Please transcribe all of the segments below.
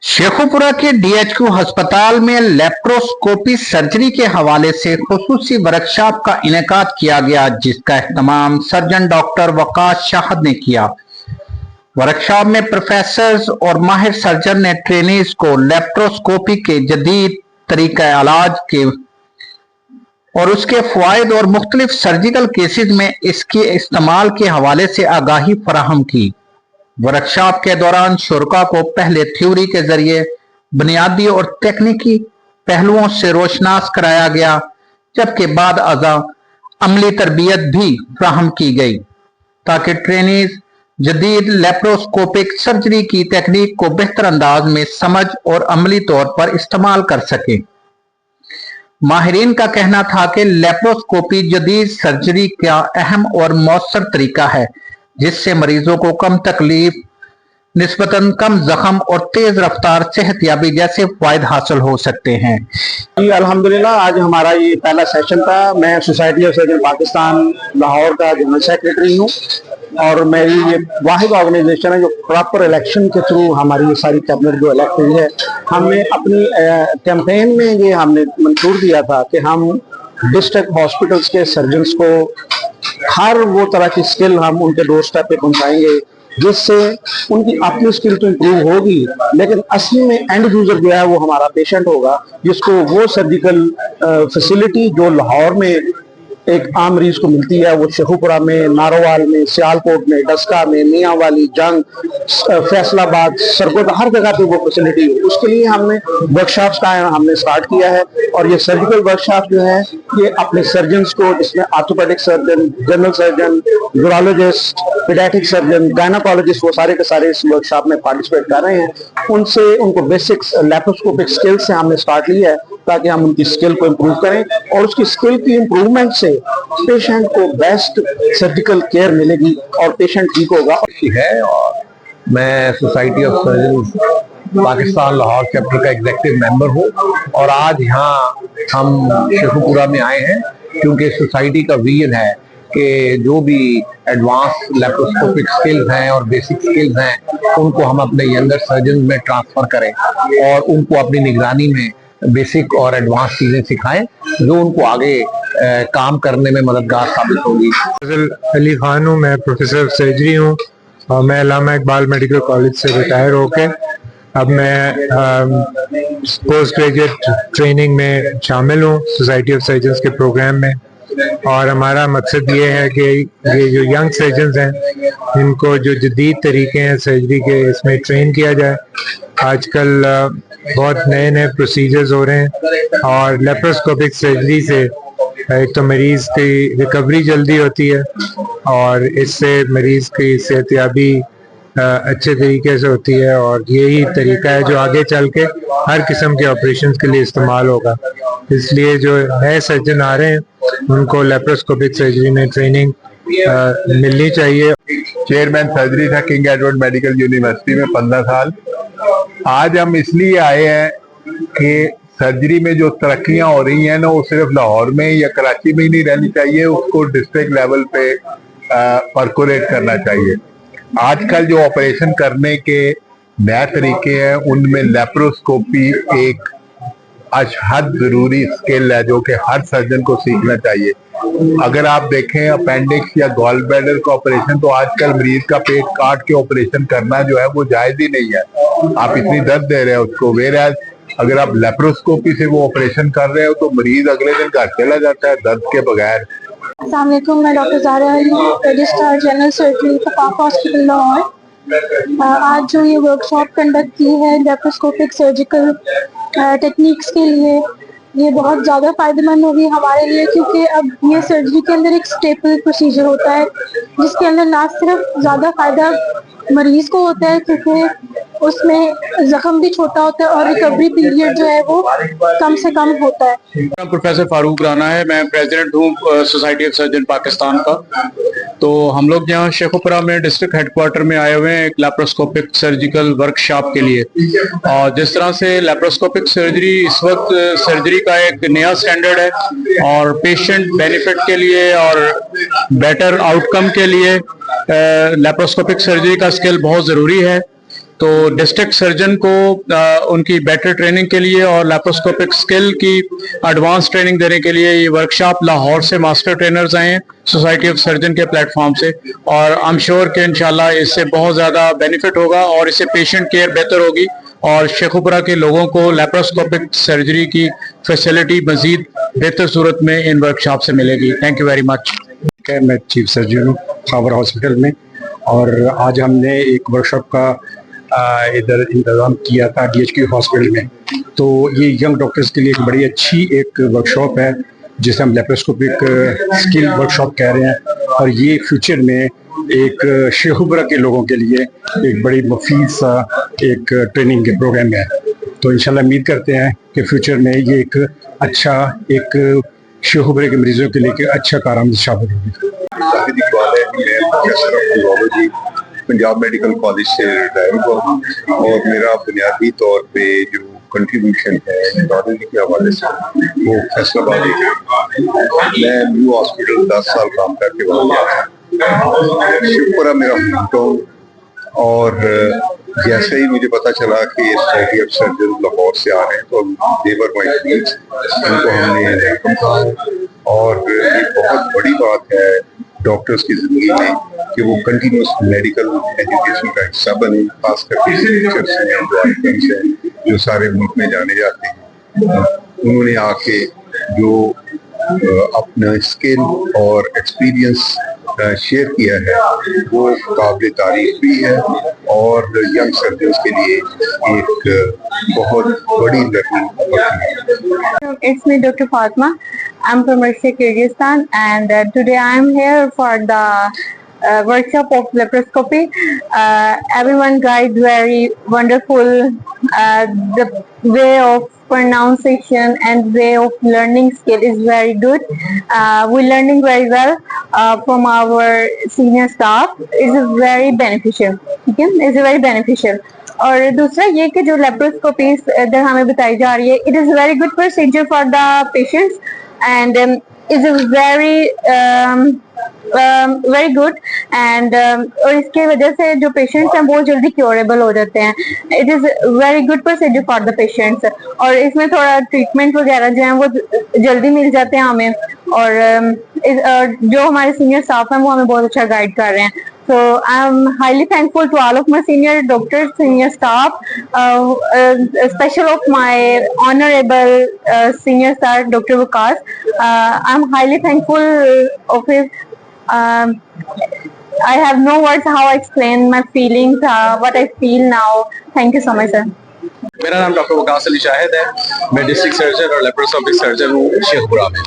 शेखुपुरा के डीएचक्यू अस्पताल में लेप्रोस्कोपी सर्जरी के हवाले से खुसूसी वर्कशॉप का इनेकाद किया गया, जिसका एहतमाम सर्जन डॉक्टर वकास शाहद ने किया। वर्कशॉप में प्रोफेसर्स और माहिर सर्जन ने ट्रेनीज को लेप्रोस्कोपी के जदीद तरीका इलाज के और उसके फायद और मुख्तलिफ सर्जिकल केसेस में इसके इस्तेमाल के हवाले से आगाही फराहम की। वर्कशॉप के दौरान शुरका को पहले थ्योरी के जरिए बुनियादी और तकनीकी पहलुओं से रोशनास कराया गया, जबकि बाद अज़ा अमली तरबियत भी फराहम की गई ताकि ट्रेनीज जदीद लेप्रोस्कोपिक सर्जरी की तकनीक को बेहतर अंदाज में समझ और अमली तौर पर इस्तेमाल कर सके। माहिरीन का कहना था कि लेप्रोस्कोपी जदीद सर्जरी का अहम और मौसर तरीका है, जिससे मरीजों को कम तकलीफ, निस्बतन कम जख्म और तेज रफ्तार सेहतयाबी जैसे फायदे हासिल हो सकते हैं। जी अल्हम्दुलिल्लाह, आज हमारा ये पहला सेशन था। मैं society of surgeon Pakistan Lahore का जनरल सेक्रेटरी हूँ और मेरी ये वाहिद ऑर्गेनाइजेशन है जो प्रॉपर इलेक्शन के थ्रू हमारी ये सारी कैबिनेट जो इलेक्ट हुई है। हमने अपनी कैंपेन में ये हमने मंजूर दिया था कि हम डिस्ट्रिक्ट हॉस्पिटल्स के सर्जन्स को हर वो तरह की स्किल हम उनके डोर स्टेप पे पहुंचाएंगे, जिससे उनकी अपनी स्किल तो इम्प्रूव होगी, लेकिन असली में एंड यूजर जो है वो हमारा पेशेंट होगा, जिसको वो सर्जिकल फैसिलिटी जो लाहौर में एक आम मरीज को मिलती है वो शेखुपुरा में, नारोवाल में, सियालकोट में, डस्का में, मियांवाली, जंग, फैसलाबाद, सरगोदा, हर जगह पे वो फैसिलिटी है। उसके लिए हमने वर्कशॉप्स का हमने स्टार्ट किया है और ये सर्जिकल वर्कशॉप जो है ये अपने सर्जन्स को, जिसमें orthopaedic surgeon, general surgeon, urologist, paediatric surgeon, gynaecologist, वो सारे के सारे इस वर्कशॉप में पार्टिसिपेट कर रहे हैं। उनसे उनको बेसिक लेप्रोस्कोपिक स्किल्स से हमने स्टार्ट लिया है ताकि हम उनकी स्किल को इम्प्रूव करें और उसकी स्किल की इम्प्रूवमेंट से पेशेंट को बेस्ट सर्जिकल केयर मिलेगी और पेशेंट ठीक होगा। है और मैं society of surgeon Pakistan Lahore chapter का एग्जीक्यूटिव मेंबर हूँ और आज यहाँ हम शेखुपुरा में आए हैं क्योंकि सोसाइटी का विजन है कि जो भी एडवांस लेप्रोस्कोपिक स्किल्स हैं और बेसिक स्किल्स हैं उनको हम अपने यंगर सर्जन में ट्रांसफर करें और उनको अपनी निगरानी में बेसिक और एडवांस चीजें सिखाएं जो उनको आगे काम करने में मददगार साबित होगी। फजल अली खान हूँ, मैं प्रोफेसर ऑफ सर्जरी हूँ और मैं अल्लामा इकबाल मेडिकल कॉलेज से रिटायर होके अब मैं पोस्ट ग्रेजुएट ट्रेनिंग में शामिल हूँ सोसाइटी ऑफ सर्जन्स के प्रोग्राम में। और हमारा मकसद ये है कि ये जो यंग सर्जन्स हैं इनको जो जदीद तरीके हैं सर्जरी के इसमें ट्रेन किया जाए। आजकल बहुत नए नए प्रोसीजर्स हो रहे हैं और लेप्रोस्कोपिक सर्जरी से एक तो मरीज की रिकवरी जल्दी होती है और इससे मरीज की सेहतयाबी अच्छे तरीके से होती है और यही तरीका है जो आगे चल के हर किस्म के ऑपरेशंस के लिए इस्तेमाल होगा। इसलिए जो नए सर्जन आ रहे हैं उनको लेप्रोस्कोपिक सर्जरी में ट्रेनिंग मिलनी चाहिए। चेयरमैन सर्जरी था किंग एडवर्ड मेडिकल यूनिवर्सिटी में 15 साल। आज हम इसलिए आए हैं कि सर्जरी में जो तरक्कियां हो रही हैं ना वो सिर्फ लाहौर में या कराची में ही नहीं रहनी चाहिए, उसको डिस्ट्रिक्ट लेवल पे परकोलेट करना चाहिए। आजकल जो ऑपरेशन करने के नए तरीके हैं उनमें लेप्रोस्कोपी एक अशहद जरूरी स्किल है जो कि हर सर्जन को सीखना चाहिए। अगर आप देखें अपेंडिक्स या गॉल ब्लैडर का ऑपरेशन तो आजकल मरीज का पेट काट के ऑपरेशन करना जो है वो जायज ही नहीं है, आप इतनी दर्द दे रहे हो उसको। वेयर अगर आप लेप्रोस्कोपी से वो ऑपरेशन कर रहे हो तो मरीज अगले दिन घर चला जाता है दर्द के बगैर। अस्सलाम वालेकुम, मैं doctor Zara Ali, registrar general surgery फकाफ हॉस्पिटल लाहौर। आज जो ये वर्कशॉप कंडक्ट की है लेप्रोस्कोपिक सर्जिकल टेक्निक्स के लिए, ये बहुत ज़्यादा फ़ायदेमंद होगी हमारे लिए, क्योंकि अब ये सर्जरी के अंदर एक स्टेपल प्रोसीजर होता है जिसके अंदर ना सिर्फ ज़्यादा फ़ायदा मरीज़ को होता है क्योंकि उसमें जख्म भी छोटा होता है और रिकवरी पीरियड जो है वो कम से कम होता है। प्रोफेसर फारूक राना है, मैं प्रेसिडेंट हूँ सोसाइटी ऑफ सर्जन पाकिस्तान का। तो हम लोग यहाँ शेखुपुरा में डिस्ट्रिक्ट हेडक्वार्टर में आए हुए हैं एक लेप्रोस्कोपिक सर्जिकल वर्कशॉप के लिए। और जिस तरह से लेप्रोस्कोपिक सर्जरी इस वक्त सर्जरी का एक नया स्टैंडर्ड है और पेशेंट बेनिफिट के लिए और बेटर आउटकम के लिए लेप्रोस्कोपिक सर्जरी का स्किल बहुत ज़रूरी है। तो डिस्ट्रिक्ट सर्जन को उनकी बेटर ट्रेनिंग के लिए और लैप्रोस्कोपिक स्किल की एडवांस ट्रेनिंग देने के लिए ये वर्कशॉप लाहौर से मास्टर ट्रेनर्स आए हैं सोसाइटी ऑफ सर्जन के प्लेटफॉर्म से, और आई एम श्योर कि इंशाल्लाह इससे बहुत ज़्यादा बेनिफिट होगा और इससे पेशेंट केयर बेहतर होगी और शेखुपुरा के लोगों को लैप्रोस्कोपिक सर्जरी की फैसिलिटी मजीद बेहतर सूरत में इन वर्कशॉप से मिलेगी। Thank you very much. मैं चीफ सर्जन हूँ खाबर हॉस्पिटल में, और आज हमने एक वर्कशॉप का इधर इंतज़ाम किया था DHQ हॉस्पिटल में। तो ये यंग डॉक्टर्स के लिए एक बड़ी अच्छी एक वर्कशॉप है जिसे हम लेप्रोस्कोपिक स्किल वर्कशॉप कह रहे हैं, और ये फ्यूचर में एक शेखुपुरा के लोगों के लिए एक बड़ी मुफीद सा एक ट्रेनिंग के प्रोग्राम है। तो इंशाल्लाह उम्मीद करते हैं कि फ्यूचर में ये एक अच्छा एक शेखुपुरा के मरीजों के लिए एक अच्छा कारआमद साबित होगी। जाहिद इकबाल है, मैं professor of neurology Punjab medical college से रिटायर हुआ, और मेरा बुनियादी तौर पे जो कंट्रीब्यूशन है न्यूरोलॉजी के हवाले से वो फैसलाबाद है। मैं न्यू हॉस्पिटल 10 साल काम करके वहाँ गया, शेखुपुरा मेरा होम टाउन, और जैसे ही मुझे पता चला कि सोसाइटी ऑफ सर्जन लाहौर से आ रहे हैं तो देवर माय कलीग्स, उनको हमने वेलकम कहा। और ये बहुत बड़ी बात है डॉक्टर्स की जिंदगी में कि वो कंटिन्यूस मेडिकल एजुकेशन का हिस्सा बने, खास करके टीचर्स हैं, जो आइटम्स हैं, जो सारे मुल्क में जाने जाते हैं। उन्होंने आके जो अपना स्किल और एक्सपीरियंस शेयर किया है वो काबिल तारीफ भी है, और यंग सर्जन्स के लिए एक बहुत बड़ी learning opportunity. It's me, Dr. Fatma. I'm from Russia, Kyrgyzstan, and today I'm here for the workshop of laparoscopy. Everyone guide very wonderful. The way of pronunciation and way of learning skill is very good. We're learning very well from our senior staff. It's very beneficial. Okay? It's very beneficial. اور دوسرا یہ کہ جو لیپروسکوپی ادھر ہمیں بتائی جا رہی ہے, it is very good procedure for the patients and is very very good and اور اس کی وجہ سے جو پیشنٹس ہیں وہ جلدی کیوریبل ہو جاتے ہیں. It is very good procedure for the patients, اور اس میں تھوڑا ٹریٹمنٹ وغیرہ جو ہیں وہ جلدی مل جاتے ہیں ہمیں, اور جو ہمارے سینئر اسٹاف ہیں وہ ہمیں بہت اچھا گائڈ کر رہے ہیں. So I'm highly thankful to all of my senior doctors, senior staff, special of my honorable senior star, Dr. Waqas. I'm highly thankful of his. I have no words how I explain my feelings, what I feel now. Thank you so much, sir. میرا نام doctor وقاص علی شاہد ہے, میں district surgeon اور laparoscopic surgeon ہوں شیخوپورہ میں.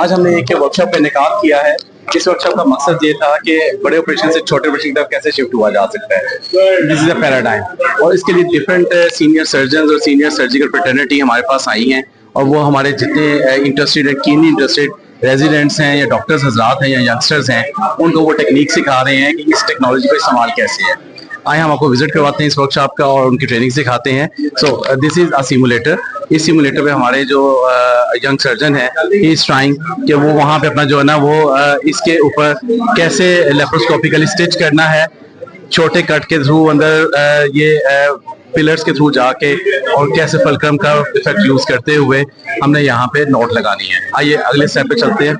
آج ہم نے ایک ورکشاپ کا انعقاد کیا ہے. اس ورکشاپ کا مقصد یہ تھا کہ بڑے آپریشن سے چھوٹے آپریشن کی طرف کیسے شفٹ ہوا جا سکتا ہے. دس از اے پیراڈائم, اور اس کے لیے ڈفرینٹ سینئر سرجنز اور سینئر سرجیکل فریٹرنٹی ہمارے پاس آئی ہیں, اور وہ ہمارے جتنے انٹرسٹیڈ ہیں, کینلی انٹرسٹیڈ ریزیڈنٹس ہیں یا ڈاکٹرز حضرات ہیں یا ینگسٹرز ہیں, ان کو وہ ٹیکنیک سکھا رہے ہیں کہ اس ٹیکنالوجی کا استعمال کیسے ہے. آئے ہم آپ کو وزٹ کرواتے ہیں اس ورک شاپ کا اور ان کی ٹریننگ سکھاتے ہیں. سو دس از اے سیمولیٹر. اس سیمولیٹر پہ ہمارے جو ینگ سرجن ہیں ہی از ٹرائنگ کہ وہ وہاں پہ اپنا جو ہے نا وہ اس کے اوپر کیسے لیپروسکوپیکلی اسٹچ کرنا ہے, چھوٹے کٹ کے تھرو اندر یہ پلرز کے تھرو جا کے, اور کیسے فلکرم کا افیکٹ یوز کرتے ہوئے ہم نے یہاں پہ نوٹ لگانی ہے. آئیے اگلے اسٹیپ پہ چلتے ہیں.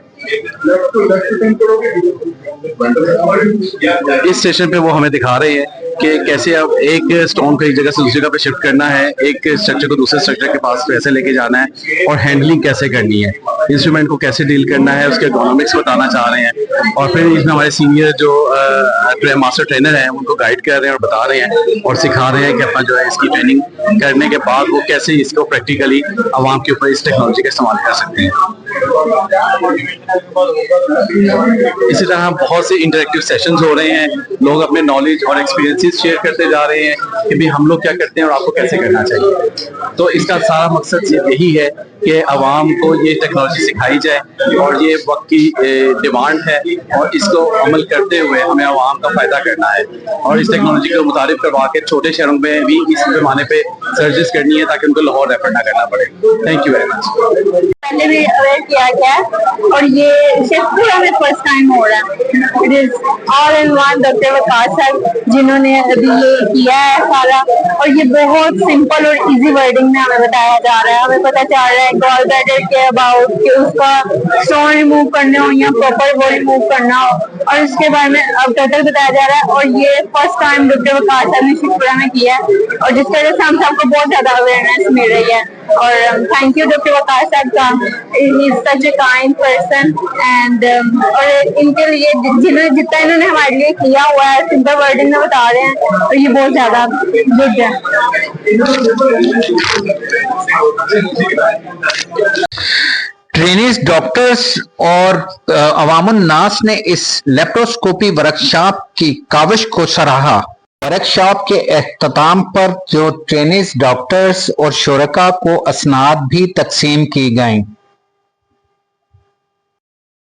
اس اسٹیشن پہ وہ ہمیں دکھا رہے ہیں کہ کیسے اب ایک اسٹون کو ایک جگہ سے دوسری جگہ پہ شفٹ کرنا ہے, ایک اسٹرکچر کو دوسرے اسٹرکچر کے پاس کیسے لے کے جانا ہے, اور ہینڈلنگ کیسے کرنی ہے, انسٹرومنٹ کو کیسے ڈیل کرنا ہے, اس کے ایکنامکس بتانا چاہ رہے ہیں. اور پھر اس میں ہمارے سینئر جو ماسٹر ٹرینر ہیں ان کو گائیڈ کر رہے ہیں اور بتا رہے ہیں اور سکھا رہے ہیں کہ اپنا جو ہے اس کی ٹریننگ کرنے کے بعد وہ کیسے اس کو پریکٹیکلی عوام کے اوپر اس ٹیکنالوجی کا استعمال کر سکتے ہیں. اسی طرح بہت سے انٹریکٹیو سیشنز ہو رہے ہیں, لوگ اپنے نالج اور ایکسپیرینسز شیئر کرتے جا رہے ہیں کہ بھی ہم لوگ کیا کرتے ہیں اور آپ کو کیسے کرنا چاہیے. تو اس کا سارا مقصد یہی ہے کہ عوام کو یہ ٹیکنالوجی سکھائی جائے, اور یہ وقت کی ڈیمانڈ ہے, اور اس کو عمل کرتے ہوئے ہمیں عوام کا فائدہ کرنا ہے, اور اس ٹیکنالوجی کو متعارف کروا کے چھوٹے شہروں میں بھی اس پیمانے پہ सर्जरीज करनी है ताकि उनको लाहौर रेफर ना करना पड़े। Thank you very much. पहले भी अवेयर किया गया है और ये शेखपुरा में फर्स्ट टाइम हो रहा है। It is all in one doctor Waqas साहब जिन्होंने अभी ये किया है सारा, और ये बहुत सिंपल और इजी वर्डिंग में हमें बताया जा रहा है। हमें पता चल रहा है गॉल ब्लैडर के अबाउट कि उसका स्टोन रिमूव करने हो या प्रॉपर वो रिमूव करना हो, और इसके बारे में अब टोटल बताया जा रहा है। और ये फर्स्ट टाइम डॉक्टर वकास साहब ने शेखपुरा में किया है, और जिस तरह से हम सबको बहुत ज्यादा अवेयरनेस मिल रही है। और थैंक यू डॉक्टर वकास साहब का, he is such a kind person and और इनके लिए जिन्होंने जितना इन्होंने हमारे लिए किया हुआ है सिंपल वर्डिंग में बता रहे हैं, और ये बहुत ज्यादा गुड है। ट्रेनीज डॉक्टर्स और अवामुन नास ने इस लेप्रोस्कोपी वर्कशॉप की काविश को सराहा। वर्कशॉप के एख्तिताम पर जो ट्रेनीज डॉक्टर्स और शुरका को असनाद भी तकसीम की गईं।